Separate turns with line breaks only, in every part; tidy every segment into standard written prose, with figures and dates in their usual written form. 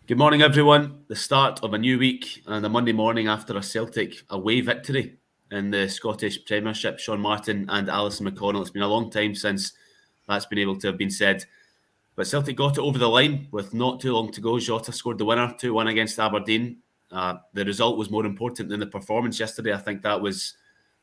Good morning, everyone. The start of a new week and a Monday morning after a Celtic away victory in the Scottish Premiership. Sean Martin and Alison McConnell. It's been a long time since that's been able to have been said. But Celtic got it over the line with not too long to go. Jota scored the winner, 2-1 against Aberdeen. The result was more important than the performance yesterday. I think that was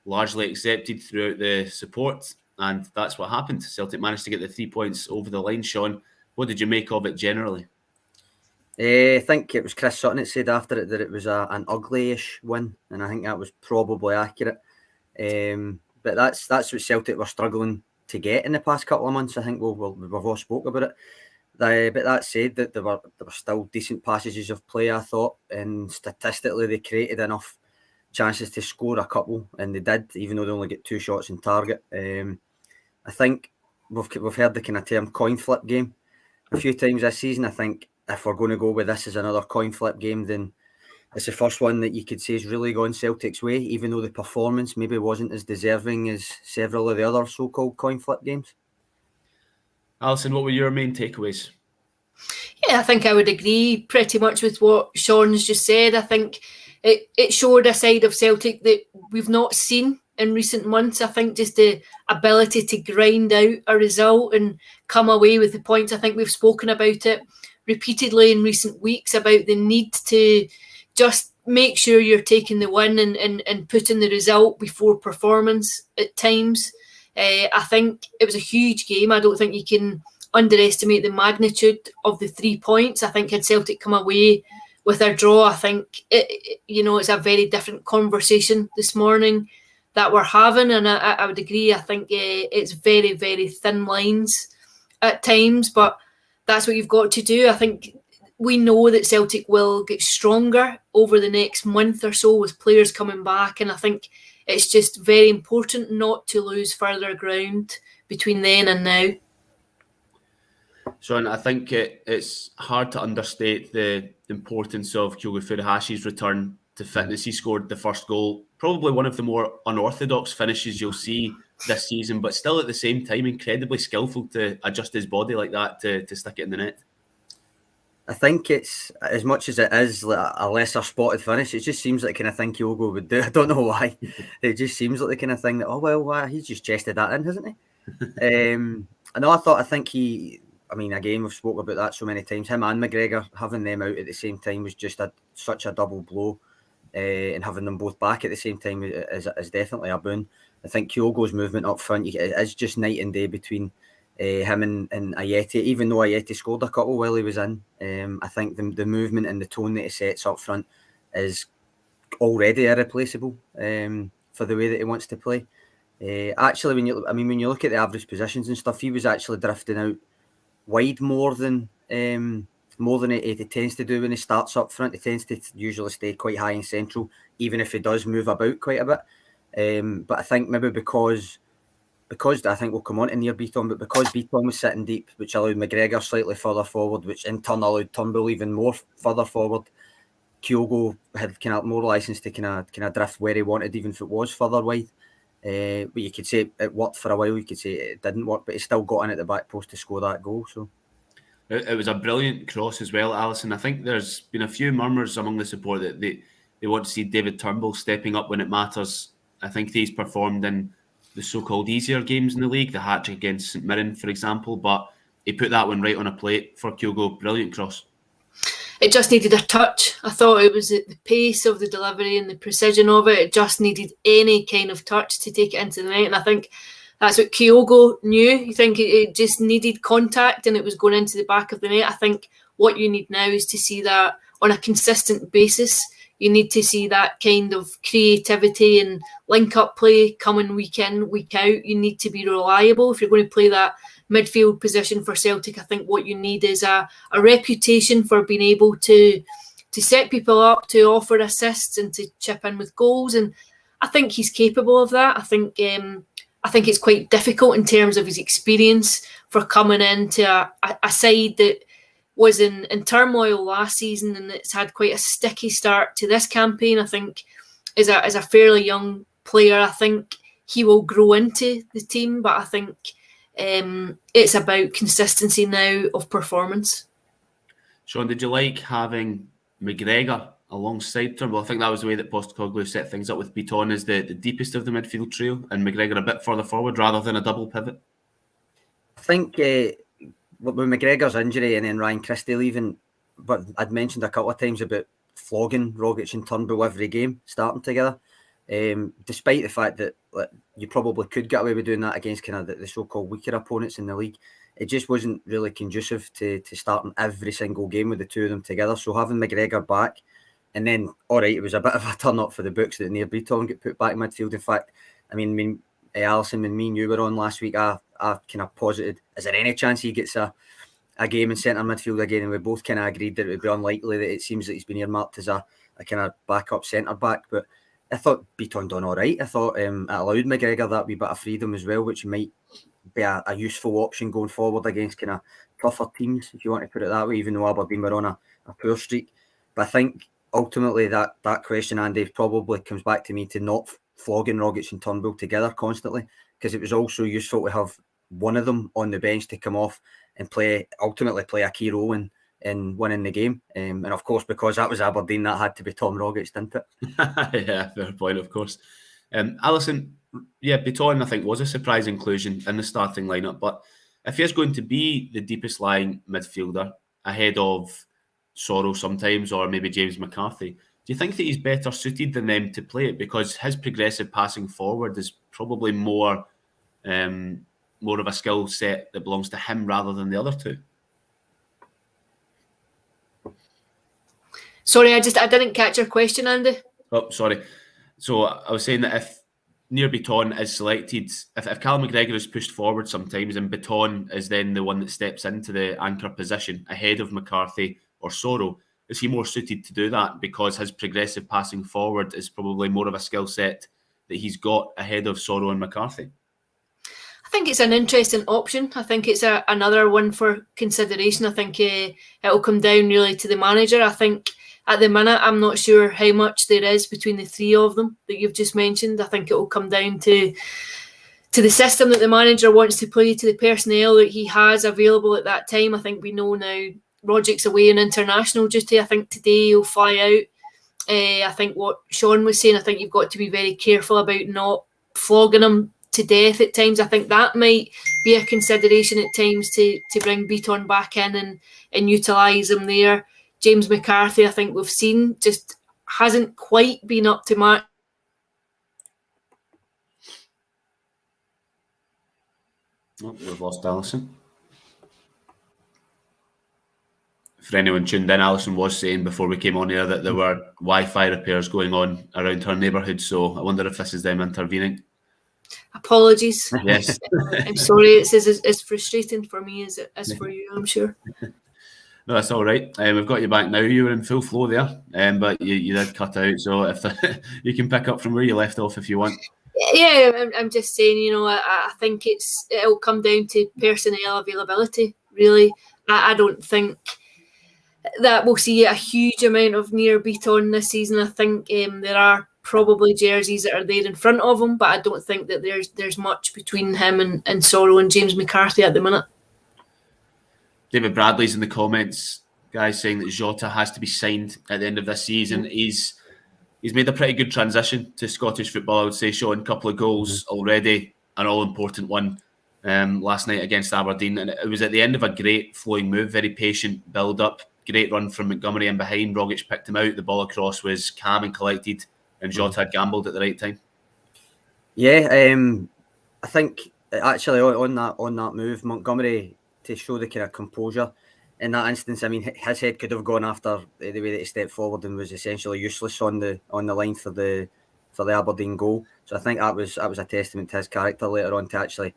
largely accepted throughout the support, and that's what happened. Celtic managed to get the 3 points over the line. Sean, what did you make of it generally?
I think it was Chris Sutton that said after it that it was an ugly-ish win, and I think that was probably accurate. But that's what Celtic were struggling to get in the past couple of months. I think we've all spoke about it. But that said, that there were still decent passages of play, I thought, and statistically they created enough chances to score a couple, and they did, even though they only get 2 shots on target. I think we've heard the kind of term coin flip game a few times this season. I think if we're going to go with this as another coin flip game, then it's the first one that you could say has really gone Celtic's way, even though the performance maybe wasn't as deserving as several of the other so-called coin flip games.
Alison, what were your main takeaways?
Yeah, I think I would agree pretty much with what Sean's just said. I think it showed a side of Celtic that we've not seen in recent months. I think just the ability to grind out a result and come away with the points. I think we've spoken about it repeatedly in recent weeks about the need to just make sure you're taking the win and putting the result before performance at times. I think it was a huge game. I don't think you can underestimate the magnitude of the 3 points. I think had Celtic come away with a draw, I think it's a very different conversation this morning that we're having, and I would agree. I think it's very, very thin lines at times, but that's what you've got to do. I think we know that Celtic will get stronger over the next month or so with players coming back, and I think it's just very important not to lose further ground between then and now.
Sean, I think it's hard to understate the importance of Kyogo Furahashi's return to fitness. He scored the first goal, probably one of the more unorthodox finishes you'll see this season, but still at the same time incredibly skillful to adjust his body like that to stick it in the net.
I think it's, as much as it is like a lesser spotted finish, it just seems like the kind of thing Kyogo would do. I don't know why. It just seems like the kind of thing that, he's just chested that in, hasn't he? I think he... again, we've spoken about that so many times. Him and McGregor, having them out at the same time was just such a double blow. And having them both back at the same time is definitely a boon. I think Kyogo's movement up front is just night and day between him and Ajeti. Even though Ajeti scored a couple while he was in, I think the movement and the tone that he sets up front is already irreplaceable for the way that he wants to play. Actually, when you look at the average positions and stuff, he was actually drifting out wide more than he tends to do when he starts up front. He tends to usually stay quite high and central, even if he does move about quite a bit. But I think maybe because I think we'll come on to near Beaton, but because Beaton was sitting deep, which allowed McGregor slightly further forward, which in turn allowed Turnbull even more further forward, Kyogo had kind of more license to kind of drift where he wanted, even if it was further wide. But you could say it worked for a while. You could say it didn't work, but he still got in at the back post to score that goal. So
it was a brilliant cross as well, Alison. I think there's been a few murmurs among the support that they want to see David Turnbull stepping up when it matters. I think he's performed in the so-called easier games in the league, the hat-trick against St Mirren, for example, but he put that one right on a plate for Kyogo. Brilliant cross.
It just needed a touch. I thought it was at the pace of the delivery and the precision of it. It just needed any kind of touch to take it into the net. And I think that's what Kyogo knew. You think it just needed contact and it was going into the back of the net. I think what you need now is to see that on a consistent basis. You need to see that kind of creativity and link-up play coming week in, week out. You need to be reliable. If you're going to play that midfield position for Celtic, I think what you need is a reputation for being able to set people up, to offer assists and to chip in with goals. And I think he's capable of that. I think it's quite difficult in terms of his experience for coming into a side that was in turmoil last season and it's had quite a sticky start to this campaign. I think as a fairly young player, I think he will grow into the team, but I think it's about consistency now of performance.
Sean, did you like having McGregor alongside Turnbull? I think that was the way that Postecoglou set things up with Beaton as the deepest of the midfield trio and McGregor a bit further forward rather than a double pivot.
I think with McGregor's injury and then Ryan Christie leaving, but I'd mentioned a couple of times about flogging Rogic and Turnbull every game, starting together. Despite the fact that you probably could get away with doing that against kind of the so-called weaker opponents in the league, it just wasn't really conducive to starting every single game with the two of them together. So having McGregor back, and then, all right, it was a bit of a turn up for the books that Nir Beaton get put back in midfield. In fact, I mean, Alison, when me and you were on last week, I kind of posited, is there any chance he gets a game in centre midfield again? And we both kind of agreed that it would be unlikely, that it seems that he's been earmarked as a kind of backup centre back. But I thought Beaton done all right. I thought it allowed McGregor that wee bit of freedom as well, which might be a useful option going forward against kind of tougher teams, if you want to put it that way, even though Aberdeen were on a poor streak. But I think ultimately that question, Andy, probably comes back to me to not flogging Rogic and Turnbull together constantly, because it was also useful to have one of them on the bench to come off and ultimately play a key role in winning the game. And of course, because that was Aberdeen, that had to be Tom Rogic, didn't it?
Yeah, fair point, of course. Alison, yeah, Beaton, I think, was a surprise inclusion in the starting lineup. But if he is going to be the deepest lying midfielder ahead of Sorrow sometimes, or maybe James McCarthy, do you think that he's better suited than them to play it? Because his progressive passing forward is probably more of a skill set that belongs to him rather than the other two.
Sorry, I didn't catch your question, Andy.
Oh, sorry. So I was saying that if Nir Beaton is selected, if Callum McGregor is pushed forward sometimes and Beaton is then the one that steps into the anchor position ahead of McCarthy or Sorrow, is he more suited to do that because his progressive passing forward is probably more of a skill set that he's got ahead of Sorrow and McCarthy?
I think it's an interesting option. I think it's another one for consideration. I think it'll come down really to the manager. I think at the minute, I'm not sure how much there is between the three of them that you've just mentioned. I think it will come down to the system that the manager wants to play, to the personnel that he has available at that time. I think we know now Rogic's away on international duty. I think today he'll fly out. I think what Sean was saying, I think you've got to be very careful about not flogging him to death at times. I think that might be a consideration at times to bring Beaton back in and utilise him there. James McCarthy, I think we've seen, just hasn't quite been up to match.
Oh, we've lost Alison. For anyone tuned in, Alison was saying before we came on here that there were Wi-Fi repairs going on around her neighbourhood, so I wonder if this is them intervening.
Apologies.
Yes.
I'm sorry, it's as frustrating for me as it is for you, I'm sure.
No, that's all right. We've got you back now. You were in full flow there, but you did cut out. So if you can pick up from where you left off if you want.
Yeah, I'm just saying, I think it'll come down to personnel availability, really. I don't think that we'll see a huge amount of Nir Beaton this season. I think there are probably jerseys that are there in front of him, but I don't think that there's much between him and Sorrow and James McCarthy at the minute.
David Bradley's in the comments, guys, saying that Jota has to be signed at the end of this season. He's made a pretty good transition to Scottish football, I would say, showing a couple of goals already, an all-important one last night against Aberdeen. And it was at the end of a great flowing move, very patient build-up, great run from Montgomery in behind. Rogic picked him out. The ball across was calm and collected, and Jota had gambled at the right time.
Yeah, I think actually on that move, Montgomery, to show the kind of composure in that instance, I mean, his head could have gone after the way that he stepped forward and was essentially useless on the line for the Aberdeen goal. So I think that was a testament to his character later on to actually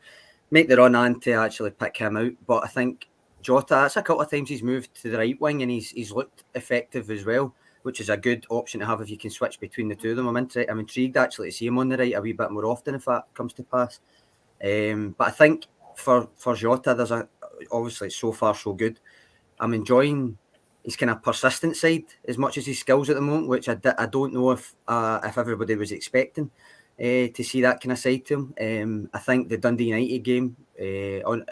make the run and to actually pick him out. But I think Jota, that's a couple of times he's moved to the right wing and he's looked effective as well, which is a good option to have if you can switch between the two of them. I'm intrigued actually to see him on the right a wee bit more often if that comes to pass. But I think for Jota, there's obviously so far so good. I'm enjoying his kind of persistent side as much as his skills at the moment, which I don't know if everybody was expecting to see that kind of side to him. I think the Dundee United game,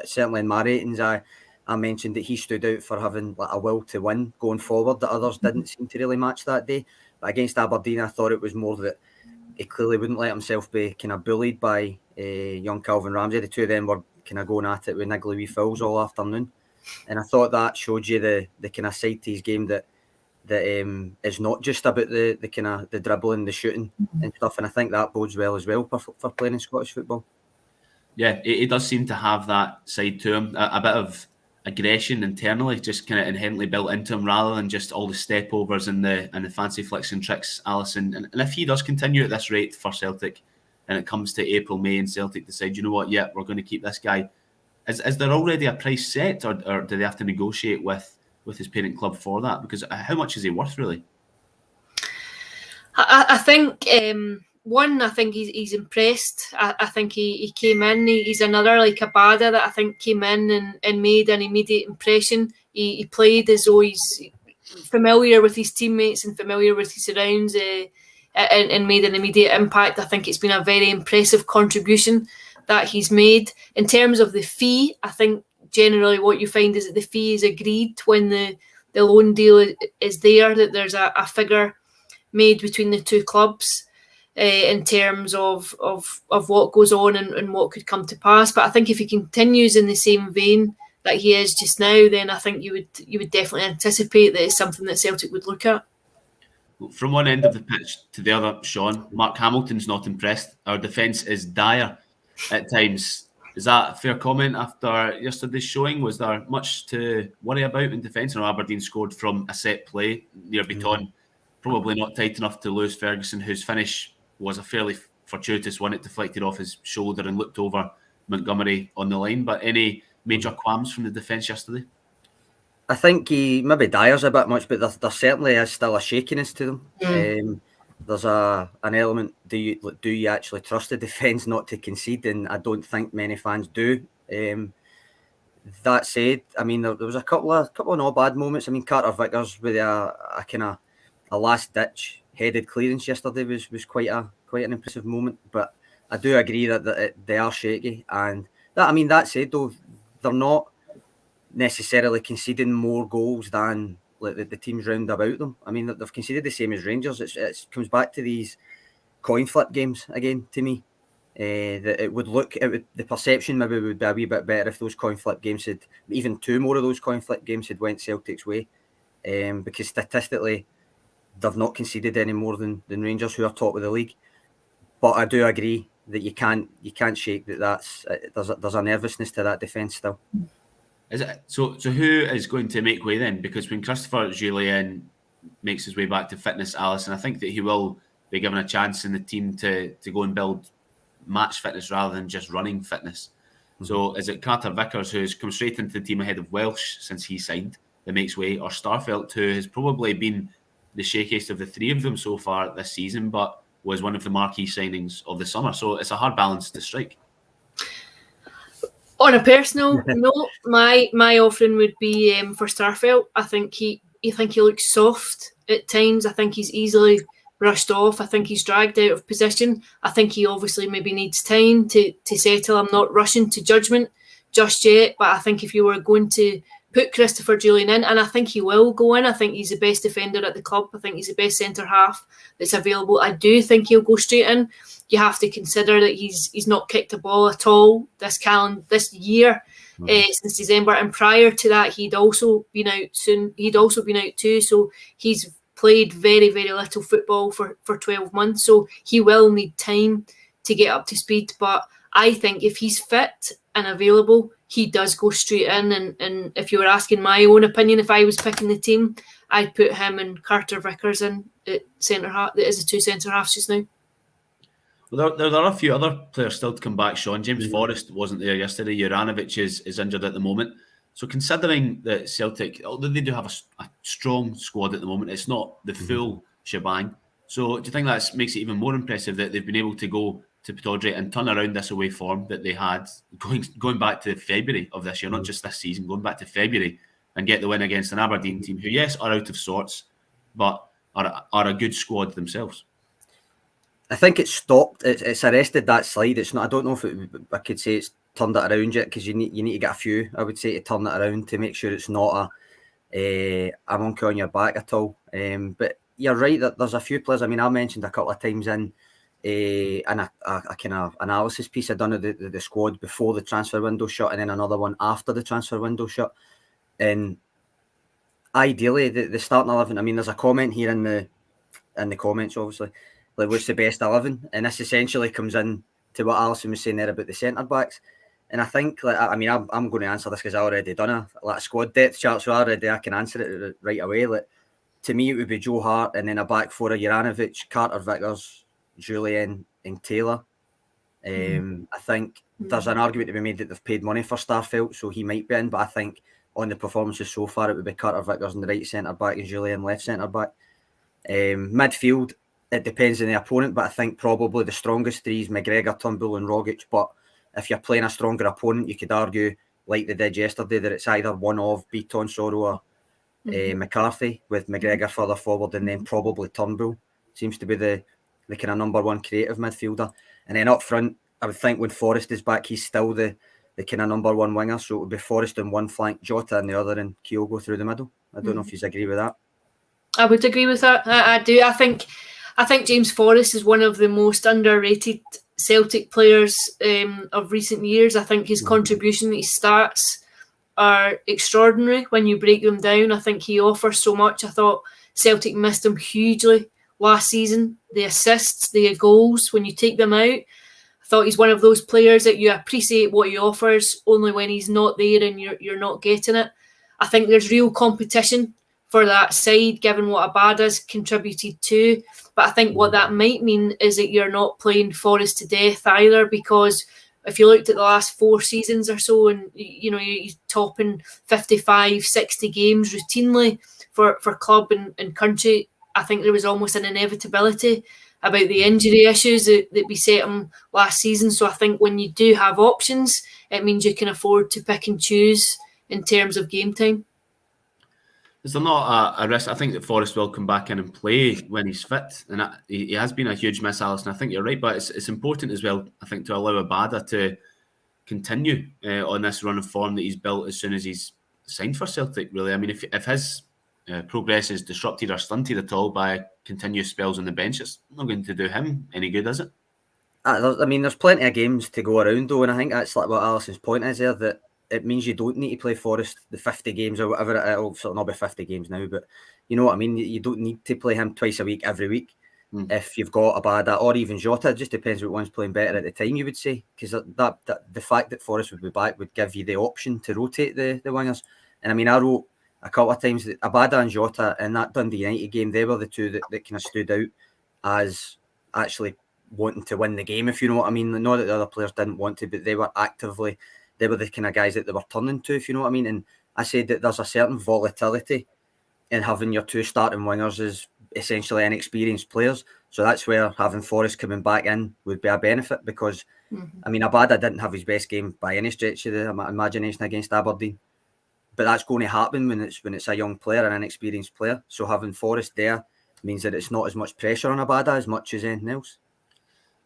certainly in my ratings, I mentioned that he stood out for having like a will to win going forward that others didn't seem to really match that day. But against Aberdeen, I thought it was more that he clearly wouldn't let himself be kind of bullied by young Calvin Ramsey. The two of them were kind of going at it with niggly wee fouls all afternoon. And I thought that showed you the kind of side to his game that is not just about the kind of the dribbling, the shooting and stuff. And I think that bodes well as well for playing in Scottish football.
Yeah, he does seem to have that side to him, a bit of aggression internally, just kind of inherently built into him, rather than just all the step overs and the fancy flicks and tricks, Alisson. And if he does continue at this rate for Celtic, and it comes to April, May, and Celtic decide, you know what, yeah, we're going to keep this guy. Is there already a price set, or do they have to negotiate with his parent club for that? Because how much is he worth, really?
I think I think he's impressed. I think he came in. He's another like Abada that I think came in and made an immediate impression. He played as though he's familiar with his teammates and familiar with his surrounds, and made an immediate impact. I think it's been a very impressive contribution that he's made. In terms of the fee, I think generally what you find is that the fee is agreed when the loan deal is there, that there's a figure made between the two clubs in terms of what goes on and what could come to pass. But I think if he continues in the same vein that he is just now, then I think you would definitely anticipate that it's something that Celtic would look at.
From one end of the pitch to the other, Sean, Mark Hamilton's not impressed. Our defence is dire at times. Is that a fair comment after yesterday's showing? Was there much to worry about in defence? And Aberdeen scored from a set play near Beaton. Probably not tight enough to lose Ferguson, whose finish was a fairly fortuitous one. It deflected off his shoulder and looked over Montgomery on the line. But any major qualms from the defence yesterday?
I think he maybe Dyer's a bit much, but there certainly is still a shakiness to them. There's an element. Do you actually trust the defence not to concede? And I don't think many fans do. That said, I mean there was a couple of not bad moments. I mean Carter Vickers with a kind of a last ditch headed clearance yesterday was quite an impressive moment. But I do agree that they are shaky, and that said though, they're not necessarily conceding more goals than like the teams round about them. I mean, they've conceded the same as Rangers. It comes back to these coin flip games again to me. That the perception maybe would be a wee bit better if those coin flip games had, even two more of those coin flip games had went Celtic's way. Because statistically, they've not conceded any more than Rangers, who are top of the league. But I do agree that you can't shake that. There's a nervousness to that defence still.
Is it so? Who is going to make way then? Because when Christopher Jullien makes his way back to fitness, Alisson, I think that he will be given a chance in the team to go and build match fitness rather than just running fitness. So is it Carter Vickers, who's come straight into the team ahead of Welsh since he signed, that makes way, or Starfelt, who has probably been the shakiest of the three of them so far this season, but was one of the marquee signings of the summer? So it's a hard balance to strike.
On a personal note, my offering would be for Starfelt. I think he looks soft at times. I think he's easily brushed off. I think he's dragged out of position. I think he obviously maybe needs time to settle. I'm not rushing to judgment just yet, but I think if you were going to put Christopher Jullien in, and I think he will go in, I think he's the best defender at the club. I think he's the best centre half that's available. I do think he'll go straight in. You have to consider that he's not kicked a ball at all this year since December, and prior to that he'd also been out too. So he's played very, very little football for 12 months. So he will need time to get up to speed. But I think if he's fit and available, he does go straight in. And if you were asking my own opinion, if I was picking the team, I'd put him and Carter Vickers in at centre half. That is the two centre halves just now.
Well, there are a few other players still to come back, Sean. James Forrest wasn't there yesterday. Juranovic is injured at the moment. So considering that Celtic, although they do have a strong squad at the moment, it's not the full shebang. So do you think that makes it even more impressive that they've been able to go to Pittodrie and turn around this away form that they had going back to February of this year, not just this season, going back to February, and get the win against an Aberdeen team who, yes, are out of sorts, but are a good squad themselves?
I think it's stopped. It's arrested that slide. It's not. I don't know if I could say it's turned it around yet, because you need to get a few, I would say, to turn it around to make sure it's not a monkey on your back at all. But you're right that there's a few players. I mean, I mentioned a couple of times in a kind of analysis piece I'd done of the squad before the transfer window shut, and then another one after the transfer window shut. And ideally, the starting 11. I mean, there's a comment here in the comments, obviously, like what's the best 11, and this essentially comes in to what Alison was saying there about the centre backs. And I think, like, I mean, I'm going to answer this because I already done a squad depth chart, so I can answer it right away. Like, to me, it would be Joe Hart, and then a back four of Juranovic, Carter Vickers, Jullien, and Taylor. I think there's an argument to be made that they've paid money for Starfelt, so he might be in. But I think on the performances so far, it would be Carter Vickers on the right centre back and Jullien left centre back. Midfield, it depends on the opponent, but I think probably the strongest three is McGregor, Turnbull, and Rogic. But if you're playing a stronger opponent, you could argue, like they did yesterday, that it's either one of Beaton, Soro, or McCarthy, with McGregor further forward, and then probably Turnbull seems to be the kind of number one creative midfielder. And then up front, I would think when Forrest is back, he's still the kind of number one winger. So it would be Forrest on one flank, Jota on the other, and Kyogo through the middle. I don't know if you agree with that.
I would agree with that. I do. I think James Forrest is one of the most underrated Celtic players of recent years. I think his contribution, his stats are extraordinary when you break them down. I think he offers so much. I thought Celtic missed him hugely last season. The assists, the goals, when you take them out, I thought he's one of those players that you appreciate what he offers only when he's not there and you're not getting it. I think there's real competition for that side, given what Abada's contributed to. But I think what that might mean is that you're not playing Forrest to death either, because if you looked at the last 4 seasons or so, and he's topping 55, 60 games routinely for club and country, I think there was almost an inevitability about the injury issues that beset him last season. So I think when you do have options, it means you can afford to pick and choose in terms of game time.
Is there not a risk? I think that Forrest will come back in and play when he's fit, and he has been a huge miss, Alison. I think you're right, but it's important as well, I think, to allow Abada to continue on this run of form that he's built as soon as he's signed for Celtic, really. I mean, if his progress is disrupted or stunted at all by continuous spells on the bench, it's not going to do him any good, is it?
I mean, there's plenty of games to go around, though, and I think that's like what Alison's point is there, that it means you don't need to play Forrest the 50 games or whatever. It'll sort of not be 50 games now, but you know what I mean? You don't need to play him twice a week, every week. If you've got Abada or even Jota, it just depends what one's playing better at the time, you would say. Because that the fact that Forrest would be back would give you the option to rotate the wingers. And I mean, I wrote a couple of times that Abada and Jota in that Dundee United game, they were the two that kind of stood out as actually wanting to win the game, if you know what I mean. Not that the other players didn't want to, but they were the kind of guys that they were turning to, if you know what I mean. And I said that there's a certain volatility in having your two starting wingers as essentially inexperienced players. So that's where having Forrest coming back in would be a benefit, because, I mean, Abada didn't have his best game by any stretch of the imagination against Aberdeen. But that's going to happen when it's a young player, an inexperienced player. So having Forrest there means that it's not as much pressure on Abada as much as anything else.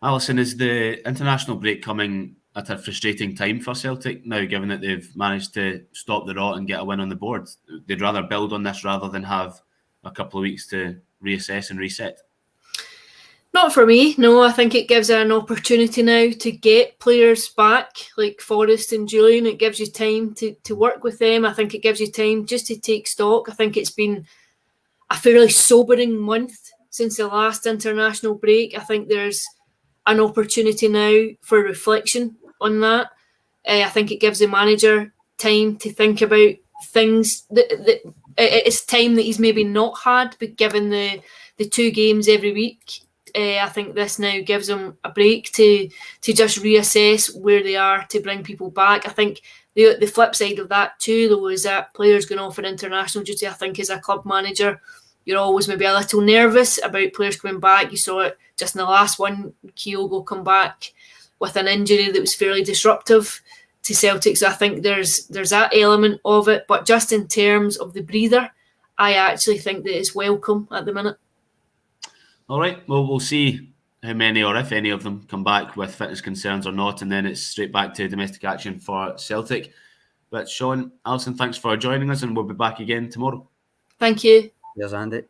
Alison, is the international break coming at a frustrating time for Celtic now, given that they've managed to stop the rot and get a win on the board? They'd rather build on this rather than have a couple of weeks to reassess and reset.
Not for me, no. I think it gives an opportunity now to get players back like Forrest and Jullien. It gives you time to work with them. I think it gives you time just to take stock. I think it's been a fairly sobering month since the last international break. I think there's an opportunity now for reflection on that. I think it gives the manager time to think about things that it's time that he's maybe not had, but given the 2 games every week, I think this now gives them a break to just reassess where they are to bring people back. I think the flip side of that too, though, is that players going off on international duty. I think as a club manager, you're always maybe a little nervous about players coming back. You saw it just in the last one, Kyogo come back with an injury that was fairly disruptive to Celtic. So I think there's that element of it. But just in terms of the breather, I actually think that it's welcome at the minute.
All right, well, we'll see how many or if any of them come back with fitness concerns or not, and then it's straight back to domestic action for Celtic. But Sean, Alison, thanks for joining us, and we'll be back again tomorrow.
Thank you.
Cheers, Andy.